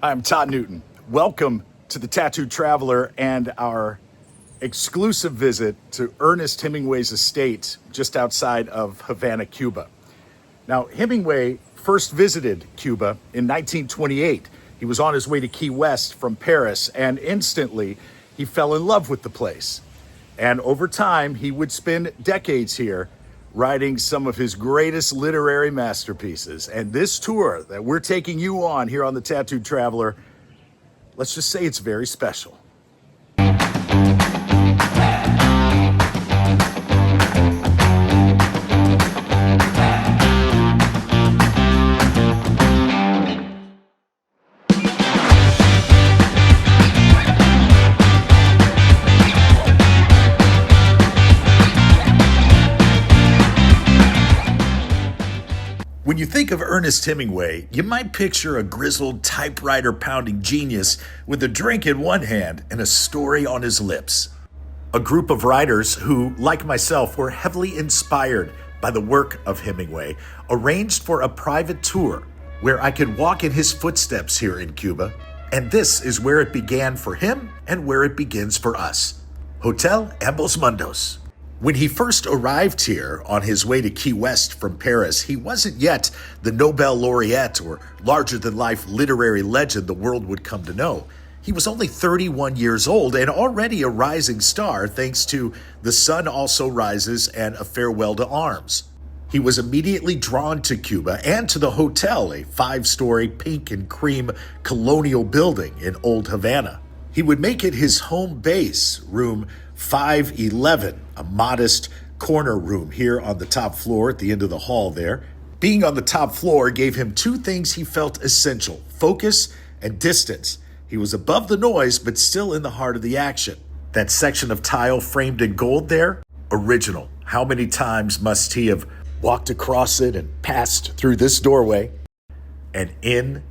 I'm Todd Newton. Welcome to the Tattooed Traveler and our exclusive visit to Ernest Hemingway's estate just outside of Havana, Cuba. Now, Hemingway first visited Cuba in 1928. He was on his way to Key West from Paris, and instantly he fell in love with the place. And over time, he would spend decades here writing some of his greatest literary masterpieces. And this tour that we're taking you on here on the Tattooed Traveler, let's just say it's very special. When you think of Ernest Hemingway, you might picture a grizzled typewriter pounding genius with a drink in one hand and a story on his lips. A group of writers who, like myself, were heavily inspired by the work of Hemingway, arranged for a private tour where I could walk in his footsteps here in Cuba. And this is where it began for him and where it begins for us. Hotel Ambos Mundos. When he first arrived here on his way to Key West from Paris, he wasn't yet the Nobel laureate or larger-than-life literary legend the world would come to know. He was only 31 years old and already a rising star thanks to The Sun Also Rises and A Farewell to Arms. He was immediately drawn to Cuba and to the hotel, a 5-story pink and cream colonial building in Old Havana. He would make it his home base, room 511, a modest corner room here on the top floor at the end of the hall there. Being on the top floor gave him two things he felt essential: focus and distance. He was above the noise, but still in the heart of the action. That section of tile framed in gold there, original. How many times must he have walked across it and passed through this doorway and in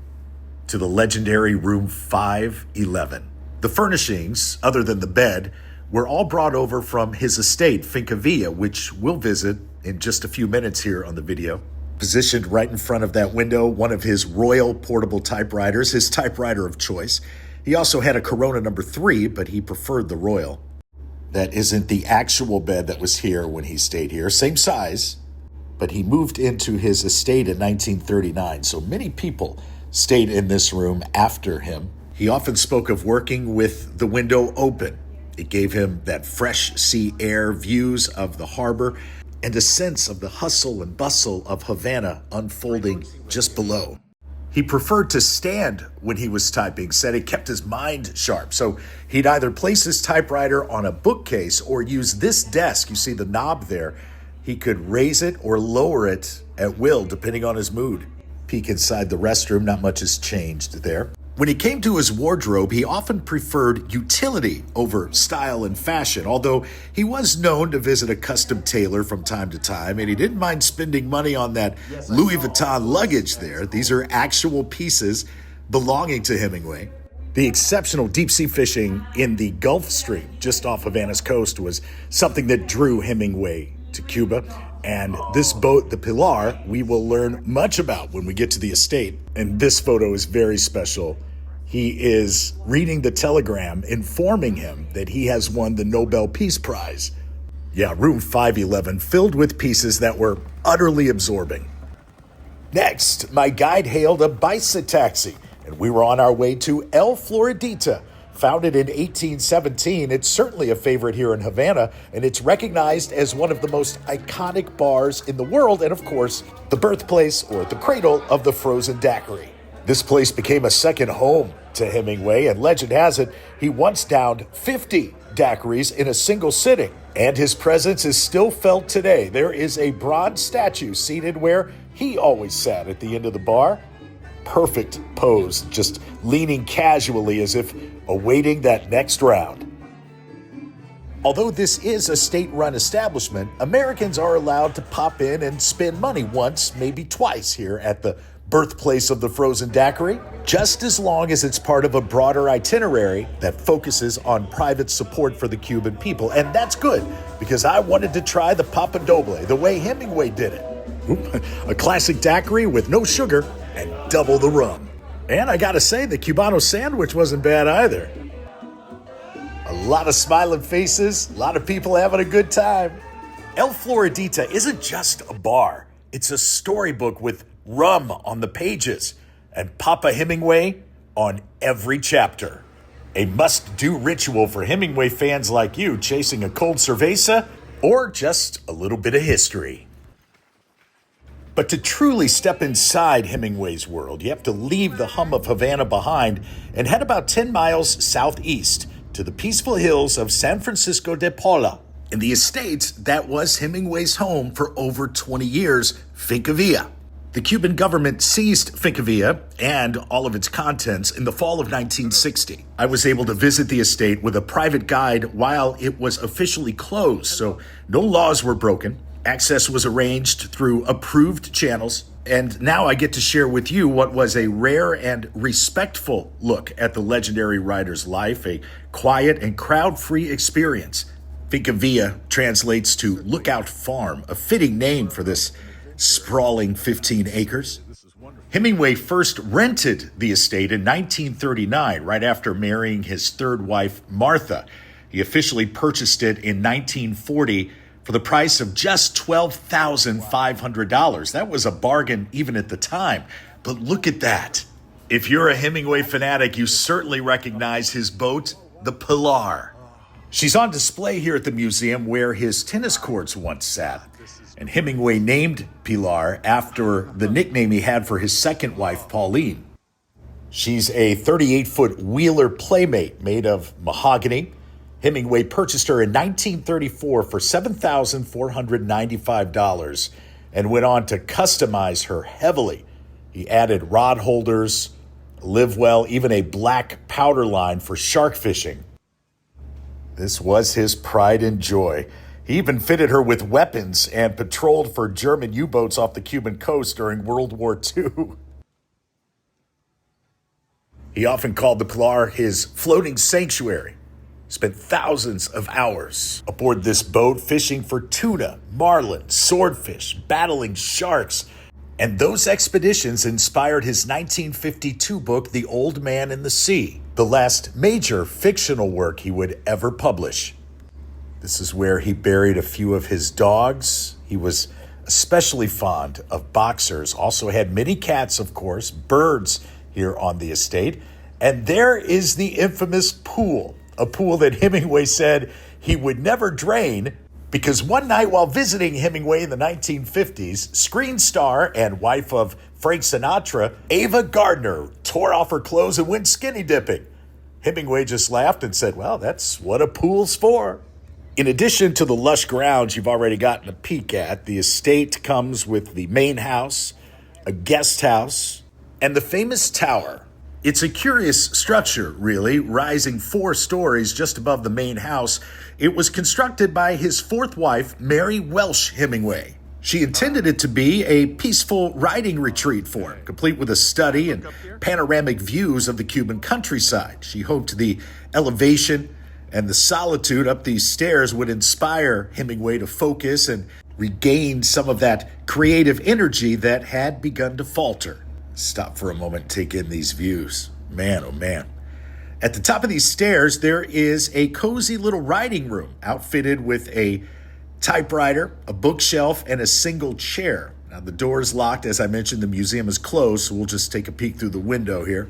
to the legendary room 511. The furnishings, other than the bed, were all brought over from his estate, Finca Vigía, which we'll visit in just a few minutes here on the video. Positioned right in front of that window, one of his royal portable typewriters, his typewriter of choice. He also had a Corona number 3, but he preferred the Royal. That isn't the actual bed that was here when he stayed here. Same size, but he moved into his estate in 1939, so many people stayed in this room after him. He often spoke of working with the window open. It gave him that fresh sea air, views of the harbor, and a sense of the hustle and bustle of Havana unfolding just below. He preferred to stand when he was typing, said it kept his mind sharp. So he'd either place his typewriter on a bookcase or use this desk. You see the knob there. He could raise it or lower it at will, depending on his mood. Peek inside the restroom, not much has changed there. When it came to his wardrobe, he often preferred utility over style and fashion, although he was known to visit a custom tailor from time to time, and he didn't mind spending money on that Louis Vuitton luggage there. These are actual pieces belonging to Hemingway. The exceptional deep-sea fishing in the Gulf Stream just off Havana's coast was something that drew Hemingway to Cuba. And this boat, the Pilar, we will learn much about when we get to the estate. And this photo is very special. He is reading the telegram informing him that he has won the Nobel Peace Prize. Yeah, room 511, filled with pieces that were utterly absorbing. Next, my guide hailed a bicycle taxi, and we were on our way to El Floridita. Founded in 1817, it's certainly a favorite here in Havana, and it's recognized as one of the most iconic bars in the world, and of course, the birthplace or the cradle of the frozen daiquiri. This place became a second home to Hemingway, and legend has it, he once downed 50 daiquiris in a single sitting, and his presence is still felt today. There is a bronze statue seated where he always sat at the end of the bar. Perfect pose, just leaning casually as if awaiting that next round. Although this is a state-run establishment, Americans are allowed to pop in and spend money once, maybe twice here at the birthplace of the frozen daiquiri, just as long as it's part of a broader itinerary that focuses on private support for the Cuban people. And that's good, because I wanted to try the Papa Doble the way Hemingway did it. A classic daiquiri with no sugar and double the rum. And I gotta say, the Cubano sandwich wasn't bad either. A lot of smiling faces, a lot of people having a good time. El Floridita isn't just a bar. It's a storybook with rum on the pages and Papa Hemingway on every chapter. A must-do ritual for Hemingway fans like you chasing a cold cerveza or just a little bit of history. But to truly step inside Hemingway's world, you have to leave the hum of Havana behind and head about 10 miles southeast to the peaceful hills of San Francisco de Paula. In the estate that was Hemingway's home for over 20 years, Finca Vigía. The Cuban government seized Finca Vigía and all of its contents in the fall of 1960. I was able to visit the estate with a private guide while it was officially closed, so no laws were broken. Access was arranged through approved channels, and now I get to share with you what was a rare and respectful look at the legendary writer's life, a quiet and crowd-free experience. Finca Vigía translates to Lookout Farm, a fitting name for this sprawling 15 acres. Hemingway first rented the estate in 1939, right after marrying his third wife, Martha. He officially purchased it in 1940 for the price of just $12,500. That was a bargain even at the time. But look at that. If you're a Hemingway fanatic, you certainly recognize his boat, the Pilar. She's on display here at the museum where his tennis courts once sat. And Hemingway named Pilar after the nickname he had for his second wife, Pauline. She's a 38-foot Wheeler Playmate made of mahogany. Hemingway purchased her in 1934 for $7,495 and went on to customize her heavily. He added rod holders, live well, even a black powder line for shark fishing. This was his pride and joy. He even fitted her with weapons and patrolled for German U-boats off the Cuban coast during World War II. He often called the Pilar his floating sanctuary. Spent thousands of hours aboard this boat fishing for tuna, marlin, swordfish, battling sharks. And those expeditions inspired his 1952 book, The Old Man in the Sea, the last major fictional work he would ever publish. This is where he buried a few of his dogs. He was especially fond of boxers, also had many cats, of course, birds here on the estate. And there is the infamous pool, a pool that Hemingway said he would never drain because one night while visiting Hemingway in the 1950s, screen star and wife of Frank Sinatra, Ava Gardner, tore off her clothes and went skinny dipping. Hemingway just laughed and said, well, that's what a pool's for. In addition to the lush grounds you've already gotten a peek at, the estate comes with the main house, a guest house, and the famous tower. It's a curious structure, really, rising 4 stories just above the main house. It was constructed by his fourth wife, Mary Welsh Hemingway. She intended it to be a peaceful writing retreat for him, complete with a study and panoramic views of the Cuban countryside. She hoped the elevation and the solitude up these stairs would inspire Hemingway to focus and regain some of that creative energy that had begun to falter. Stop for a moment, take in these views. Man, oh man. At the top of these stairs, there is a cozy little writing room outfitted with a typewriter, a bookshelf, and a single chair. Now, the door is locked. As I mentioned, the museum is closed, so we'll just take a peek through the window here.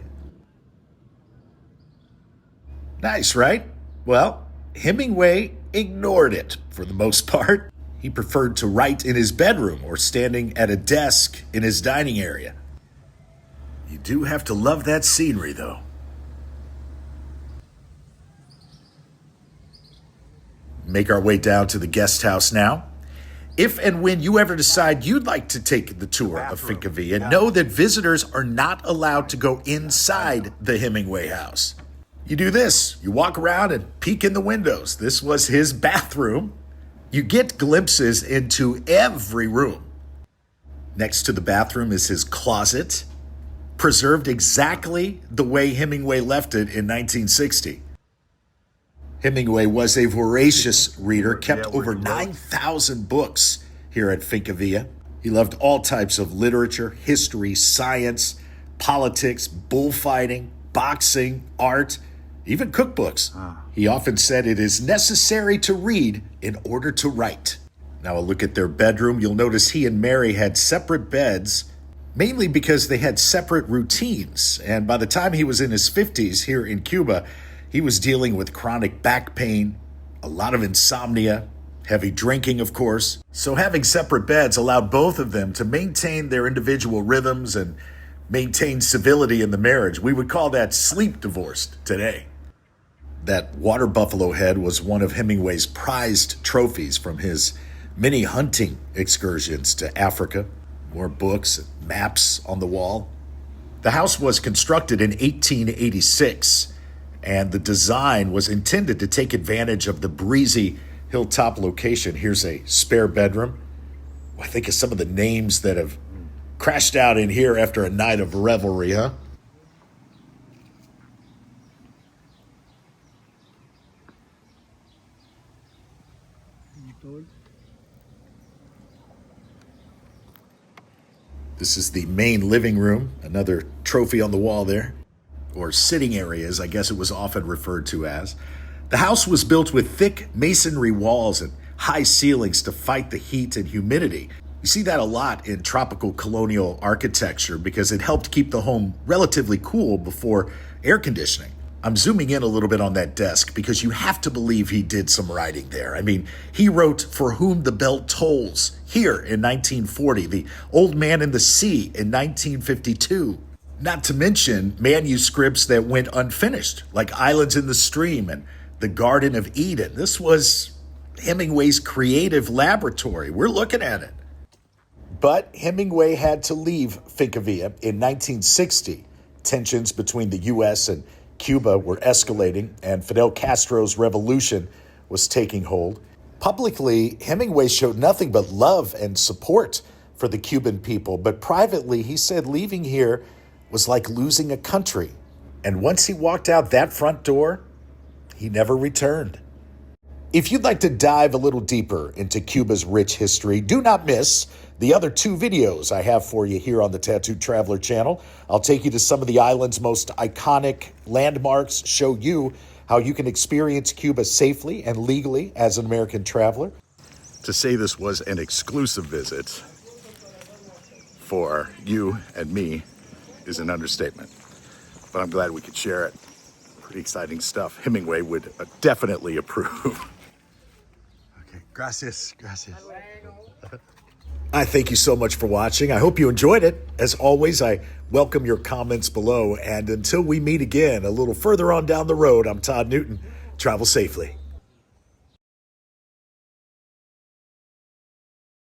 Nice, right? Well, Hemingway ignored it for the most part. He preferred to write in his bedroom or standing at a desk in his dining area. You do have to love that scenery, though. Make our way down to the guest house now. If and when you ever decide you'd like to take the tour of Finca Vigía, know that visitors are not allowed to go inside the Hemingway house. You do this. You walk around and peek in the windows. This was his bathroom. You get glimpses into every room. Next to the bathroom is his closet, preserved exactly the way Hemingway left it in 1960. Hemingway was a voracious reader, kept over 9,000 books here at Finca Vigía. He loved all types of literature, history, science, politics, bullfighting, boxing, art, even cookbooks. He often said it is necessary to read in order to write. Now a look at their bedroom. You'll notice he and Mary had separate beds, mainly because they had separate routines. And by the time he was in his 50s here in Cuba, he was dealing with chronic back pain, a lot of insomnia, heavy drinking, of course. So having separate beds allowed both of them to maintain their individual rhythms and maintain civility in the marriage. We would call that sleep divorced today. That water buffalo head was one of Hemingway's prized trophies from his many hunting excursions to Africa. More books and maps on the wall. The house was constructed in 1886, and the design was intended to take advantage of the breezy hilltop location. Here's a spare bedroom. I think of some of the names that have crashed out in here after a night of revelry, huh? This is the main living room, another trophy on the wall there, or sitting areas, I guess it was often referred to as. The house was built with thick masonry walls and high ceilings to fight the heat and humidity. You see that a lot in tropical colonial architecture because it helped keep the home relatively cool before air conditioning. I'm zooming in a little bit on that desk because you have to believe he did some writing there. I mean, he wrote For Whom the Bell Tolls here in 1940, The Old Man in the Sea in 1952. Not to mention manuscripts that went unfinished, like Islands in the Stream and The Garden of Eden. This was Hemingway's creative laboratory. We're looking at it. But Hemingway had to leave Finca Vigía in 1960. Tensions between the U.S. and Cuba were escalating, and Fidel Castro's revolution was taking hold. Publicly, Hemingway showed nothing but love and support for the Cuban people, but privately, he said leaving here was like losing a country. And once he walked out that front door, he never returned. If you'd like to dive a little deeper into Cuba's rich history, do not miss the other 2 videos I have for you here on the Tattooed Traveler channel. I'll take you to some of the island's most iconic landmarks, show you how you can experience Cuba safely and legally as an American traveler. To say this was an exclusive visit for you and me is an understatement, but I'm glad we could share it. Pretty exciting stuff. Hemingway would definitely approve. Okay, gracias. I thank you so much for watching. I hope you enjoyed it. As always, I welcome your comments below. And until we meet again, a little further on down the road, I'm Todd Newton. Travel safely.